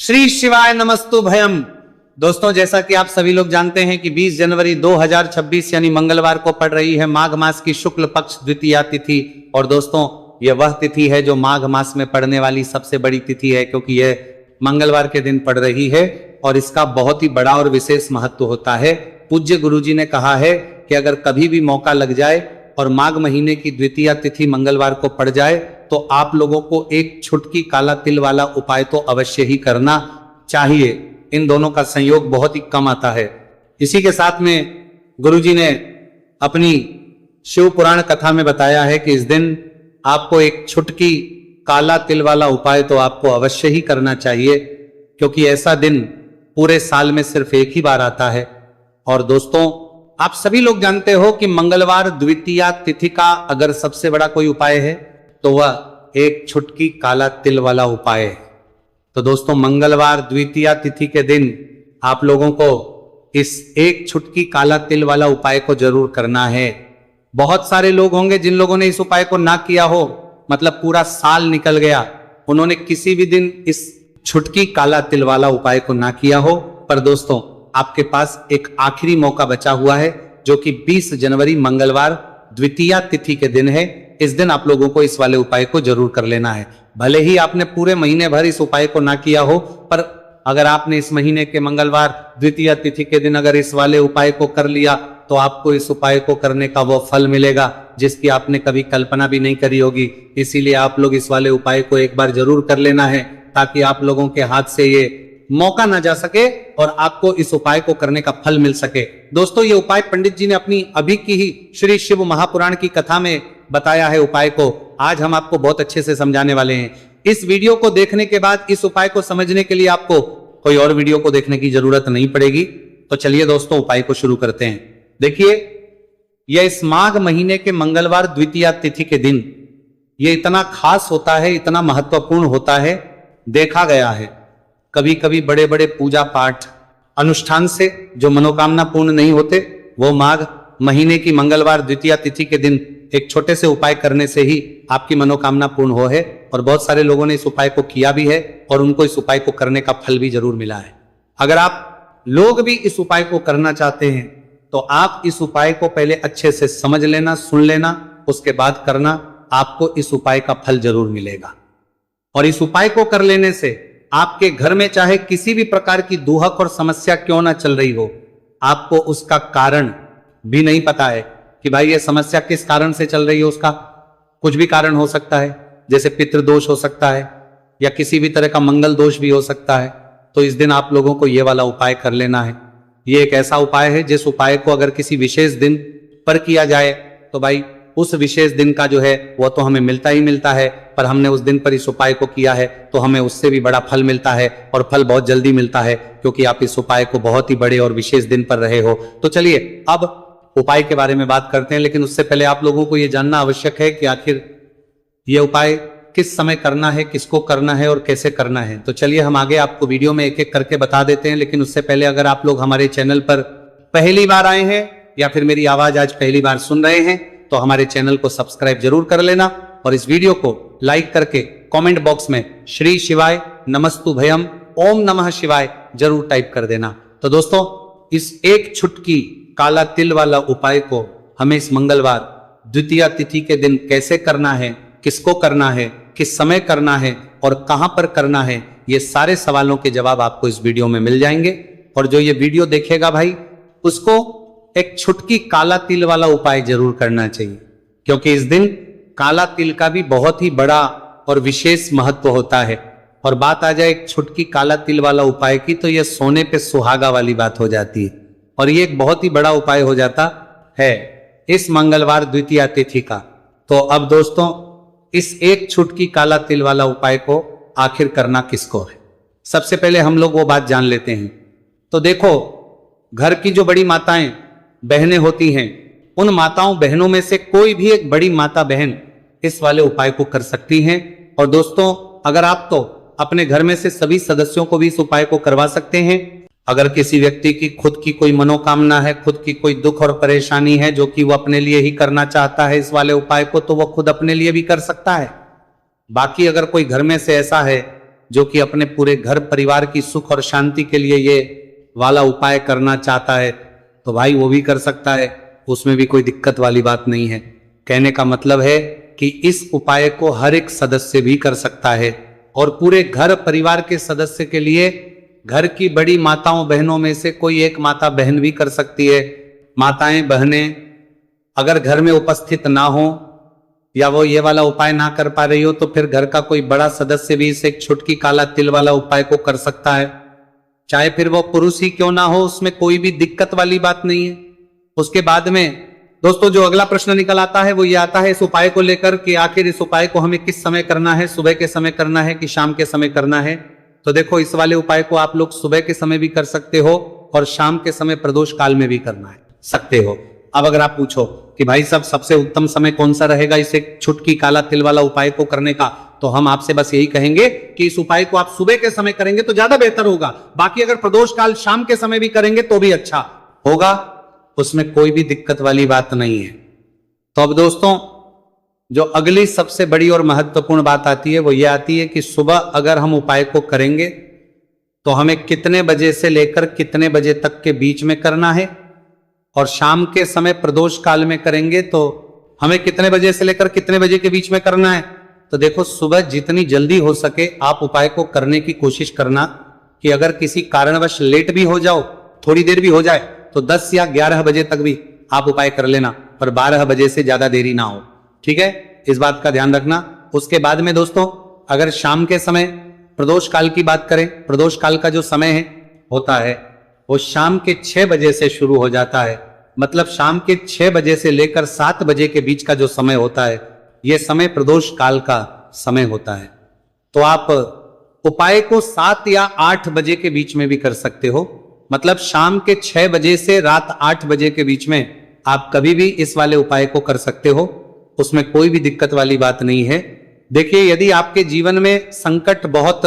श्री शिवाय नमस्तु भयम। दोस्तों, जैसा कि आप सभी लोग जानते हैं कि 20 जनवरी 2026 यानी मंगलवार को पड़ रही है माघ मास की शुक्ल पक्ष द्वितीया तिथि। और दोस्तों, यह वह तिथि है जो माघ मास में पड़ने वाली सबसे बड़ी तिथि है, क्योंकि यह मंगलवार के दिन पड़ रही है और इसका बहुत ही बड़ा और विशेष महत्व होता है। पूज्य गुरुजी ने कहा है कि अगर कभी भी मौका लग जाए और माघ महीने की द्वितीया तिथि मंगलवार को पड़ जाए तो आप लोगों को एक छुटकी काला तिल वाला उपाय तो अवश्य ही करना चाहिए। इन दोनों का संयोग बहुत ही कम आता है। इसी के साथ में गुरुजी ने अपनी शिव पुराण कथा में बताया है कि इस दिन आपको एक छुटकी काला तिल वाला उपाय तो आपको अवश्य ही करना चाहिए, क्योंकि ऐसा दिन पूरे साल में सिर्फ एक ही बार आता है। और दोस्तों, आप सभी लोग जानते हो कि मंगलवार द्वितीया तिथि का अगर सबसे बड़ा कोई उपाय है तो वह एक छुटकी काला तिल वाला उपाय है। तो दोस्तों, मंगलवार द्वितीया तिथि के दिन आप लोगों को इस एक छुटकी काला तिल वाला उपाय को जरूर करना है। बहुत सारे लोग होंगे जिन लोगों ने इस उपाय को ना किया हो, मतलब पूरा साल निकल गया, उन्होंने किसी भी दिन इस छुटकी काला तिल वाला उपाय को ना किया हो। पर दोस्तों, आपके पास एक आखिरी मौका बचा हुआ है, जो कि 20 जनवरी मंगलवार द्वितीया तिथि के दिन है। इस दिन आप लोगों को इस वाले उपाय को जरूर कर लेना है। भले ही आपने पूरे महीने भर इस उपाय को ना किया हो, पर अगर आपने इस महीने के मंगलवार द्वितीया तिथि के दिन अगर इस वाले उपाय को कर लिया तो आपको इस उपाय को करने का वो फल मिलेगा जिसकी आपने कभी कल्पना भी नहीं करी होगी। इसीलिए आप लोग इस वाले उपाय को एक बार जरूर कर लेना है, ताकि आप लोगों के हाथ से ये मौका ना जा सके और आपको इस उपाय को करने का फल मिल सके। दोस्तों, ये उपाय पंडित जी ने अपनी अभी की ही श्री शिव महापुराण की कथा में बताया है। उपाय को आज हम आपको बहुत अच्छे से समझाने वाले हैं। इस वीडियो को देखने के बाद इस उपाय को समझने के लिए आपको कोई और वीडियो को देखने की जरूरत नहीं पड़ेगी। तो चलिए दोस्तों, उपाय को शुरू करते हैं। देखिए, यह इस माघ महीने के मंगलवार द्वितीया तिथि के दिन यह इतना खास होता है, इतना महत्वपूर्ण होता है। देखा गया है कभी कभी बड़े बड़े पूजा पाठ अनुष्ठान से जो मनोकामना पूर्ण नहीं होते, वो माघ महीने की मंगलवार द्वितीया तिथि के दिन एक छोटे से उपाय करने से ही आपकी मनोकामना पूर्ण हो है। और बहुत सारे लोगों ने इस उपाय को किया भी है और उनको इस उपाय को करने का फल भी जरूर मिला है। अगर आप लोग भी इस उपाय को करना चाहते हैं तो आप इस उपाय को पहले अच्छे से समझ लेना, सुन लेना, उसके बाद करना। आपको इस उपाय का फल जरूर मिलेगा। और इस उपाय को कर लेने से आपके घर में चाहे किसी भी प्रकार की दुहक और समस्या क्यों ना चल रही हो, आपको उसका कारण भी नहीं पता है कि भाई ये समस्या किस कारण से चल रही है। उसका कुछ भी कारण हो सकता है, जैसे पितृदोष हो सकता है या किसी भी तरह का मंगल दोष भी हो सकता है। तो इस दिन आप लोगों को ये वाला उपाय कर लेना है। ये एक ऐसा उपाय है जिस उपाय को अगर किसी विशेष दिन पर किया जाए तो भाई उस विशेष दिन का जो है वो तो हमें मिलता ही मिलता है, पर हमने उस दिन पर इस उपाय को किया है तो हमें उससे भी बड़ा फल मिलता है, और फल बहुत जल्दी मिलता है, क्योंकि आप इस उपाय को बहुत ही बड़े और विशेष दिन पर रहे हो। तो चलिए अब उपाय के बारे में बात करते हैं, लेकिन उससे पहले आप लोगों को यह जानना आवश्यक है कि आखिर यह उपाय किस समय करना है, किसको करना है और कैसे करना है। तो चलिए हम आगे आपको वीडियो में एक एक करके बता देते हैं। लेकिन उससे पहले अगर आप लोग हमारे चैनल पर पहली बार आए हैं या फिर मेरी आवाज आज पहली बार सुन रहे हैं तो हमारे चैनल को सब्सक्राइब जरूर कर लेना और इस वीडियो को लाइक करके कमेंट बॉक्स में श्री शिवाय नमस्तु भयम ओम नमः शिवाय जरूर टाइप कर देना। तो दोस्तों, इस एक छुटकी काला तिल वाला उपाय को हमें इस मंगलवार द्वितीया तिथि के दिन कैसे करना है, किसको करना है, किस समय करना है और कहां पर करना है, ये सारे सवालों के जवाब आपको इस वीडियो में मिल जाएंगे। और जो ये वीडियो देखेगा भाई, उसको एक छुटकी काला तिल वाला उपाय जरूर करना चाहिए, क्योंकि इस दिन काला तिल का भी बहुत ही बड़ा और विशेष महत्व होता है। और बात आ जाए एक छुटकी काला तिल वाला उपाय की, तो यह सोने पे सुहागा वाली बात हो जाती है और ये एक बहुत ही बड़ा उपाय हो जाता है इस मंगलवार द्वितीया तिथि का। तो अब दोस्तों, इस एक छुटकी काला तिल वाला उपाय को आखिर करना किसको है, सबसे पहले हम लोग वो बात जान लेते हैं। तो देखो, घर की जो बड़ी माताएं बहनें होती हैं, उन माताओं बहनों में से कोई भी एक बड़ी माता बहन इस वाले उपाय को कर सकती हैं। और दोस्तों, अगर आप तो अपने घर में से सभी सदस्यों को भी इस उपाय को करवा सकते हैं। अगर किसी व्यक्ति की खुद की कोई मनोकामना है, खुद की कोई दुख और परेशानी है जो कि वो अपने लिए ही करना चाहता है इस वाले उपाय को, तो वो खुद अपने लिए भी कर सकता है। बाकी अगर कोई घर में से ऐसा है जो कि अपने पूरे घर परिवार की सुख और शांति के लिए ये वाला उपाय करना चाहता है तो भाई वो भी कर सकता है, उसमें भी कोई दिक्कत वाली बात नहीं है। कहने का मतलब है कि इस उपाय को हर एक सदस्य भी कर सकता है और पूरे घर परिवार के सदस्य के लिए घर की बड़ी माताओं बहनों में से कोई एक माता बहन भी कर सकती है। माताएं बहनें अगर घर में उपस्थित ना हो या वो ये वाला उपाय ना कर पा रही हो तो फिर घर का कोई बड़ा सदस्य भी इसे एक छुटकी काला तिल वाला उपाय को कर सकता है, चाहे फिर वो पुरुष ही क्यों ना हो, उसमें कोई भी दिक्कत वाली बात नहीं है। उसके बाद में दोस्तों जो अगला प्रश्न निकल आता है वो ये आता है इस उपाय को लेकर कि आखिर इस उपाय को हमें किस समय करना है, सुबह के समय करना है कि शाम के समय करना है। तो देखो इस वाले उपाय को आप लोग सुबह के समय भी कर सकते हो और शाम के समय प्रदोष काल में भी करना है सकते हो। अब अगर आप पूछो कि भाई साहब सबसे उत्तम समय कौन सा रहेगा इसे छुटकी काला तिल वाला उपाय को करने का, तो हम आपसे बस यही कहेंगे कि इस उपाय को आप सुबह के समय करेंगे तो ज्यादा बेहतर होगा। बाकी अगर प्रदोष काल शाम के समय भी करेंगे तो भी अच्छा होगा, उसमें कोई भी दिक्कत वाली बात नहीं है। तो अब दोस्तों जो अगली सबसे बड़ी और महत्वपूर्ण बात आती है वो ये आती है कि सुबह अगर हम उपाय को करेंगे तो हमें कितने बजे से लेकर कितने बजे तक के बीच में करना है, और शाम के समय प्रदोष काल में करेंगे तो हमें कितने बजे से लेकर कितने बजे के बीच में करना है। तो देखो सुबह जितनी जल्दी हो सके आप उपाय को करने की कोशिश करना कि अगर किसी कारणवश लेट भी हो जाओ, थोड़ी देर भी हो जाए तो 10 या 11 बजे तक भी आप उपाय कर लेना, पर 12 बजे से ज्यादा देरी ना हो, ठीक है, इस बात का ध्यान रखना। उसके बाद में दोस्तों अगर शाम के समय प्रदोष काल की बात करें, प्रदोष काल का जो समय है होता है वो शाम के 6 बजे से शुरू हो जाता है, मतलब शाम के 6 बजे से लेकर 7 बजे के बीच का जो समय होता है यह समय प्रदोष काल का समय होता है। तो आप उपाय को 7 या 8 बजे के बीच में भी कर सकते हो, मतलब शाम के 6 बजे से रात 8 बजे के बीच में आप कभी भी इस वाले उपाय को कर सकते हो, उसमें कोई भी दिक्कत वाली बात नहीं है। देखिए यदि आपके जीवन में संकट बहुत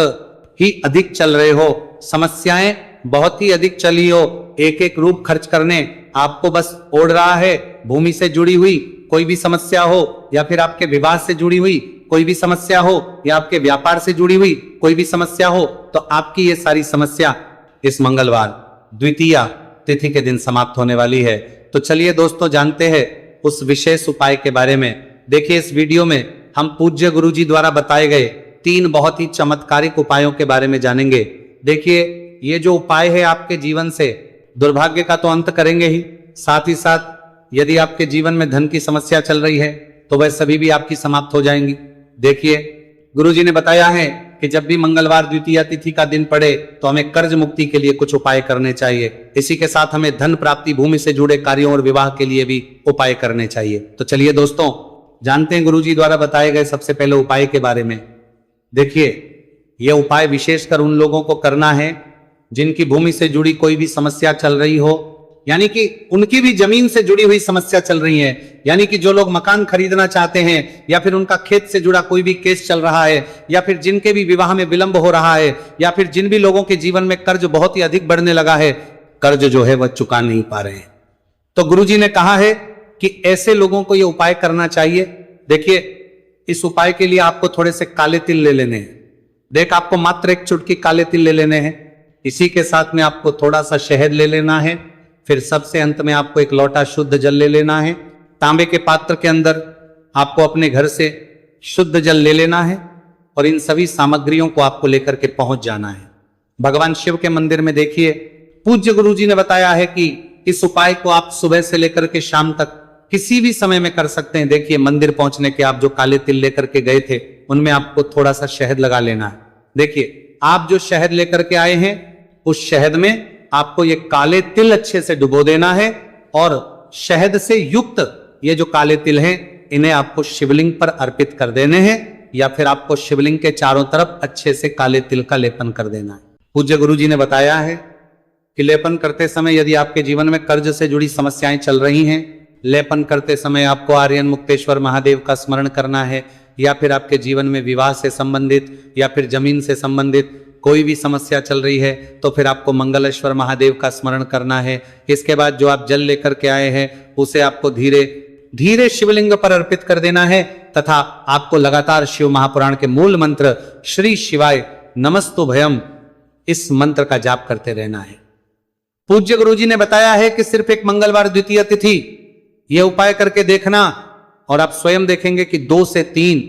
ही अधिक चल रहे हो, समस्याएं बहुत ही अधिक चली हो, एक एक रूप खर्च करने आपको बस ओढ़ रहा है, भूमि से जुड़ी हुई कोई भी समस्या हो या फिर आपके विवाह से जुड़ी हुई कोई भी समस्या हो या आपके व्यापार से जुड़ी हुई कोई भी समस्या हो, तो आपकी ये सारी समस्या इस मंगलवार द्वितीया तिथि के दिन समाप्त होने वाली है। तो चलिए दोस्तों जानते हैं उस विशेष उपाय के बारे में। देखिए इस वीडियो में हम पूज्य गुरुजी द्वारा बताए गए 3 बहुत ही चमत्कारिक उपायों के बारे में जानेंगे। देखिए ये जो उपाय है आपके जीवन से दुर्भाग्य का तो अंत करेंगे ही, साथ ही साथ यदि आपके जीवन में धन की समस्या चल रही है तो वह सभी भी आपकी समाप्त हो जाएंगी। देखिए गुरुजी ने बताया है कि जब भी मंगलवार द्वितीया तिथि का दिन पड़े तो हमें कर्ज मुक्ति के लिए कुछ उपाय करने चाहिए, इसी के साथ हमें धन प्राप्ति, भूमि से जुड़े कार्यों और विवाह के लिए भी उपाय करने चाहिए। तो चलिए दोस्तों जानते हैं गुरुजी द्वारा बताए गए सबसे पहले उपाय के बारे में। देखिए यह उपाय विशेषकर उन लोगों को करना है जिनकी भूमि से जुड़ी कोई भी समस्या चल रही हो, यानी कि उनकी भी जमीन से जुड़ी हुई समस्या चल रही है, यानी कि जो लोग मकान खरीदना चाहते हैं या फिर उनका खेत से जुड़ा कोई भी केस चल रहा है या फिर जिनके भी विवाह में विलंब हो रहा है या फिर जिन भी लोगों के जीवन में कर्ज बहुत ही अधिक बढ़ने लगा है, कर्ज जो है वह चुका नहीं पा रहे हैं, तो गुरुजी ने कहा है कि ऐसे लोगों को यह उपाय करना चाहिए। देखिए इस उपाय के लिए आपको थोड़े से काले तिल ले लेने हैं। देख आपको मात्र 1 चुटकी काले तिल ले लेने हैं, इसी के साथ में आपको थोड़ा सा शहद ले लेना है, फिर सबसे अंत में आपको 1 लोटा शुद्ध जल ले लेना है। तांबे के पात्र के अंदर आपको अपने घर से शुद्ध जल ले लेना है और इन सभी सामग्रियों को आपको लेकर के पहुंच जाना है भगवान शिव के मंदिर में। देखिए पूज्य गुरुजी ने बताया है कि इस उपाय को आप सुबह से लेकर के शाम तक किसी भी समय में कर सकते हैं। देखिए मंदिर पहुंचने के आप जो काले तिल लेकर के गए थे उनमें आपको थोड़ा सा शहद लगा लेना है। देखिए आप जो शहद लेकर के आए हैं उस शहद में आपको ये काले तिल अच्छे से डुबो देना है और शहद से युक्त ये जो काले तिल हैं इन्हें आपको शिवलिंग पर अर्पित कर देने हैं या फिर आपको शिवलिंग के चारों तरफ अच्छे से काले तिल का लेपन कर देना है। पूज्य गुरुजी ने बताया है कि लेपन करते समय यदि आपके जीवन में कर्ज से जुड़ी समस्याएं चल रही हैं, लेपन करते समय आपको आर्यन मुक्तेश्वर महादेव का स्मरण करना है, या फिर आपके जीवन में विवाह से संबंधित या फिर जमीन से संबंधित कोई भी समस्या चल रही है तो फिर आपको मंगलेश्वर महादेव का स्मरण करना है। इसके बाद जो आप जल लेकर के आए हैं उसे आपको धीरे धीरे शिवलिंग पर अर्पित कर देना है तथा आपको लगातार शिव महापुराण के मूल मंत्र श्री शिवाय नमस्तु भयम, इस मंत्र का जाप करते रहना है। पूज्य गुरुजी ने बताया है कि सिर्फ एक मंगलवार द्वितीय तिथि यह उपाय करके देखना और आप स्वयं देखेंगे कि 2 से 3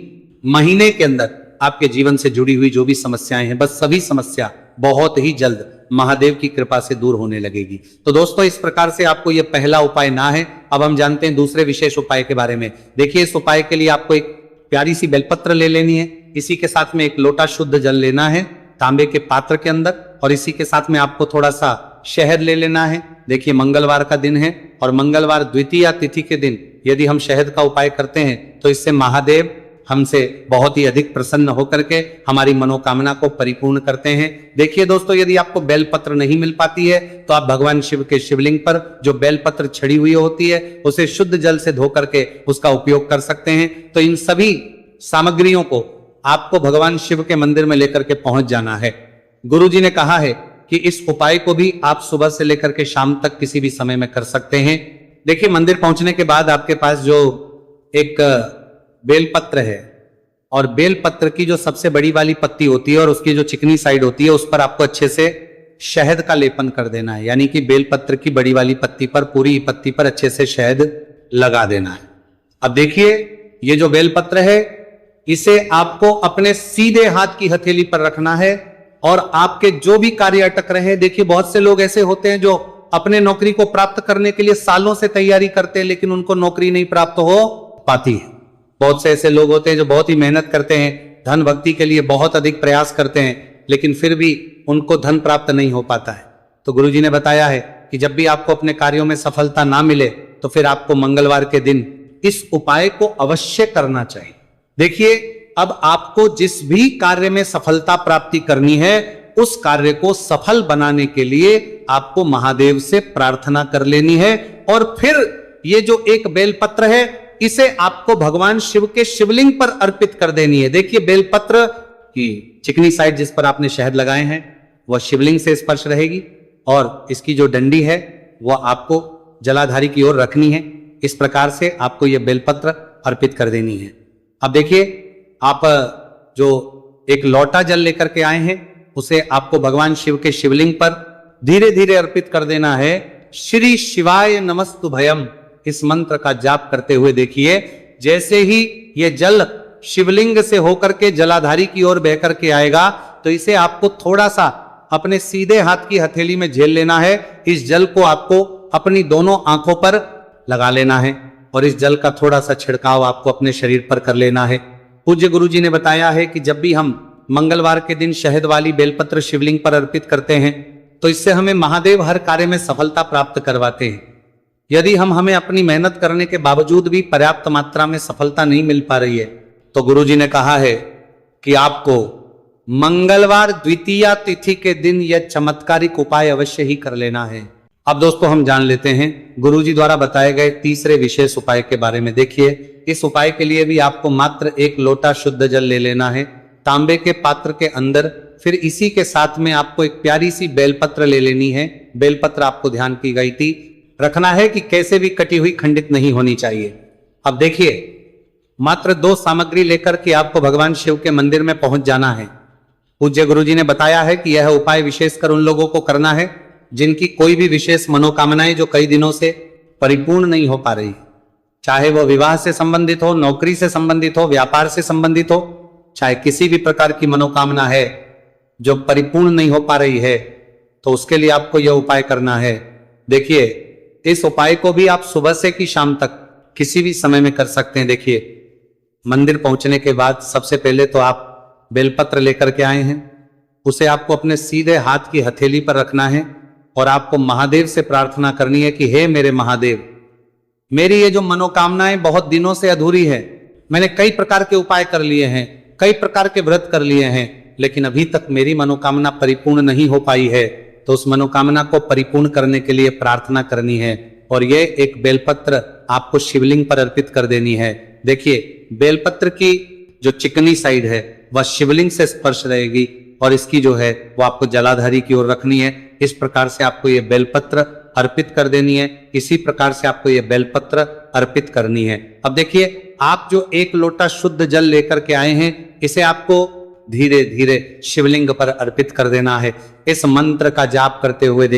महीने के अंदर आपके जीवन से जुड़ी हुई जो भी समस्याएं हैं, बस सभी समस्या बहुत ही जल्द महादेव की कृपा से दूर होने लगेगी। तो दोस्तों, इस प्रकार से आपको यह पहला उपाय ना है। अब हम जानते हैं दूसरे विशेष उपाय के बारे में। देखिए, इस उपाय के लिए आपको एक प्यारी सी बेलपत्र ले लेनी है, इसी के साथ में एक लोटा शुद्ध जल लेना है तांबे के पात्र के अंदर, और इसी के साथ में आपको थोड़ा सा शहद ले लेना है। देखिए, मंगलवार का दिन है और मंगलवार द्वितीया तिथि के दिन यदि हम शहद का उपाय करते हैं तो इससे महादेव हमसे बहुत ही अधिक प्रसन्न होकर के हमारी मनोकामना को परिपूर्ण करते हैं। देखिए दोस्तों, यदि आपको बेलपत्र नहीं मिल पाती है तो आप भगवान शिव के शिवलिंग पर जो बेलपत्र छड़ी हुई होती है उसे शुद्ध जल से धो करके उसका उपयोग कर सकते हैं। तो इन सभी सामग्रियों को आपको भगवान शिव के मंदिर में लेकर के पहुंच जाना है। गुरुजी ने कहा है कि इस उपाय को भी आप सुबह से लेकर के शाम तक किसी भी समय में कर सकते हैं। देखिए, मंदिर पहुंचने के बाद आपके पास जो एक बेलपत्र है और बेलपत्र की जो सबसे बड़ी वाली पत्ती होती है और उसकी जो चिकनी साइड होती है उस पर आपको अच्छे से शहद का लेपन कर देना है। यानी कि बेलपत्र की बड़ी वाली पत्ती पर, पूरी पत्ती पर अच्छे से शहद लगा देना है। अब देखिए, ये जो बेलपत्र है इसे आपको अपने सीधे हाथ की हथेली पर रखना है और आपके जो भी कार्य अटक रहे हैं, देखिए बहुत से लोग ऐसे होते हैं जो अपने नौकरी को प्राप्त करने के लिए सालों से तैयारी करते हैं लेकिन उनको नौकरी नहीं प्राप्त हो पाती है। बहुत से ऐसे लोग होते हैं जो बहुत ही मेहनत करते हैं, धन भक्ति के लिए बहुत अधिक प्रयास करते हैं लेकिन फिर भी उनको धन प्राप्त नहीं हो पाता है। तो गुरुजी ने बताया है कि जब भी आपको अपने कार्यों में सफलता ना मिले तो फिर आपको मंगलवार के दिन इस उपाय को अवश्य करना चाहिए। देखिए, अब आपको जिस भी कार्य में सफलता प्राप्ति करनी है उस कार्य को सफल बनाने के लिए आपको महादेव से प्रार्थना कर लेनी है और फिर ये जो एक बेलपत्र है इसे आपको भगवान शिव के शिवलिंग पर अर्पित कर देनी है। देखिए, बेलपत्र की चिकनी साइड जिस पर आपने शहद लगाए हैं वह शिवलिंग से स्पर्श रहेगी और इसकी जो डंडी है वह आपको जलाधारी की ओर रखनी है। इस प्रकार से आपको यह बेलपत्र अर्पित कर देनी है। अब देखिए, आप जो एक लोटा जल लेकर के आए हैं उसे आपको भगवान शिव के शिवलिंग पर धीरे धीरे अर्पित कर देना है। श्री शिवाय नमस्तु भयम, इस मंत्र का जाप करते हुए देखिए, जैसे ही यह जल शिवलिंग से होकर के जलाधारी की ओर बह करके आएगा तो इसे आपको थोड़ा सा अपने सीधे हाथ की हथेली में झेल लेना है। इस जल को आपको अपनी दोनों आंखों पर लगा लेना है और इस जल का थोड़ा सा छिड़काव आपको अपने शरीर पर कर लेना है। पूज्य गुरुजी ने बताया है कि जब भी हम मंगलवार के दिन शहद वाली बेलपत्र शिवलिंग पर अर्पित करते हैं तो इससे हमें महादेव हर कार्य में सफलता प्राप्त करवाते हैं। यदि हमें अपनी मेहनत करने के बावजूद भी पर्याप्त मात्रा में सफलता नहीं मिल पा रही है तो गुरुजी ने कहा है कि आपको मंगलवार द्वितीया तिथि के दिन यह चमत्कारिक उपाय अवश्य ही कर लेना है। अब दोस्तों, हम जान लेते हैं गुरुजी द्वारा बताए गए तीसरे विशेष उपाय के बारे में। देखिए, इस उपाय के लिए भी आपको मात्र एक लोटा शुद्ध जल ले लेना है तांबे के पात्र के अंदर। फिर इसी के साथ में आपको एक प्यारी सी बेलपत्र ले लेनी है। बेलपत्र आपको ध्यान की गई थी रखना है कि कैसे भी कटी हुई खंडित नहीं होनी चाहिए। अब देखिए, मात्र 2 सामग्री लेकर के आपको भगवान शिव के मंदिर में पहुंच जाना है। पूज्य गुरुजी ने बताया है कि यह उपाय विशेषकर उन लोगों को करना है जिनकी कोई भी विशेष मनोकामनाएं जो कई दिनों से परिपूर्ण नहीं हो पा रही, चाहे वह विवाह से संबंधित हो, नौकरी से संबंधित हो, व्यापार से संबंधित हो, चाहे किसी भी प्रकार की मनोकामना है जो परिपूर्ण नहीं हो पा रही है, तो उसके लिए आपको यह उपाय करना है। देखिए, इस उपाय को भी आप सुबह से कि शाम तक किसी भी समय में कर सकते हैं। देखिए, मंदिर पहुंचने के बाद सबसे पहले तो आप बेलपत्र लेकर के आए हैं, उसे आपको अपने सीधे हाथ की हथेली पर रखना है और आपको महादेव से प्रार्थना करनी है कि हे मेरे महादेव, मेरी ये जो मनोकामनाएं बहुत दिनों से अधूरी है, मैंने कई प्रकार के उपाय कर लिए हैं, कई प्रकार के व्रत कर लिए हैं, लेकिन अभी तक मेरी मनोकामना परिपूर्ण नहीं हो पाई है। तो उस मनोकामना को परिपूर्ण करने के लिए प्रार्थना करनी है और ये एक बेलपत्र आपको शिवलिंग पर अर्पित कर देनी है। देखिए, बेलपत्र की जो चिकनी साइड है वह शिवलिंग से स्पर्श रहेगी और इसकी जो है वो आपको जलाधारी की ओर रखनी है। इस प्रकार से आपको ये बेलपत्र अर्पित कर देनी है। इसी प्रकार से आपको ये बेलपत्र अर्पित करनी है। अब देखिए, आप जो एक लोटा शुद्ध जल लेकर के आए हैं, इसे आपको धीरे धीरे शिवलिंग पर अर्पित कर देना है। इस मंत्र का जाप करते हुए